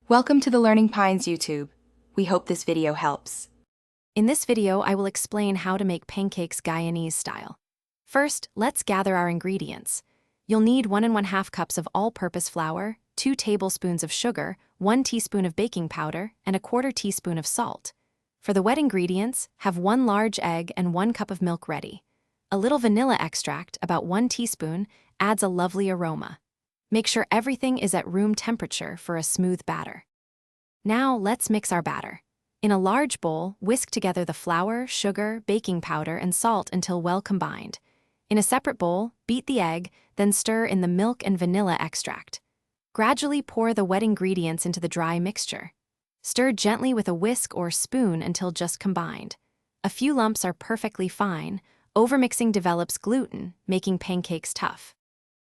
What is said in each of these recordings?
Welcome to the Learning Pines YouTube. We hope this video helps. In this video, I will explain how to make pancakes Guyanese style. First, let's gather our ingredients. You'll need 1 1/2 cups of all-purpose flour, 2 tablespoons of sugar, 1 teaspoon of baking powder, and a 1/4 teaspoon of salt. For the wet ingredients, have 1 large egg and 1 cup of milk ready. A little vanilla extract, about 1 teaspoon, adds a lovely aroma. Make sure everything is at room temperature for a smooth batter. Now let's mix our batter. In a large bowl, whisk together the flour, sugar, baking powder, and salt until well combined. In a separate bowl, beat the egg, then stir in the milk and vanilla extract. Gradually pour the wet ingredients into the dry mixture. Stir gently with a whisk or spoon until just combined. A few lumps are perfectly fine. Overmixing develops gluten, making pancakes tough.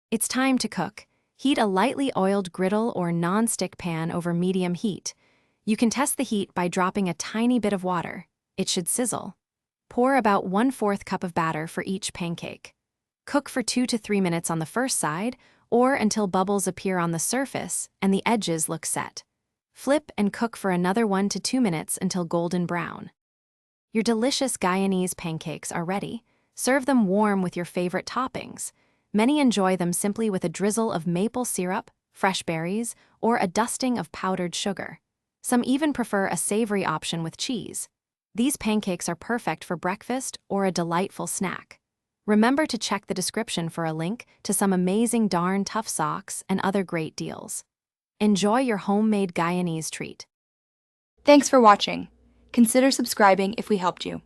It's time to cook. Heat a lightly oiled griddle or non-stick pan over medium heat. You can test the heat by dropping a tiny bit of water. It should sizzle. Pour about 1/4 cup of batter for each pancake. Cook for 2 to 3 minutes on the first side, or until bubbles appear on the surface and the edges look set. Flip and cook for another 1 to 2 minutes until golden brown. Your delicious Guyanese pancakes are ready. Serve them warm with your favorite toppings. Many enjoy them simply with a drizzle of maple syrup, fresh berries, or a dusting of powdered sugar. Some even prefer a savory option with cheese. These pancakes are perfect for breakfast or a delightful snack. Remember to check the description for a link to some amazing darn tough socks and other great deals. Enjoy your homemade Guyanese treat. Thanks for watching. Consider subscribing if we helped you.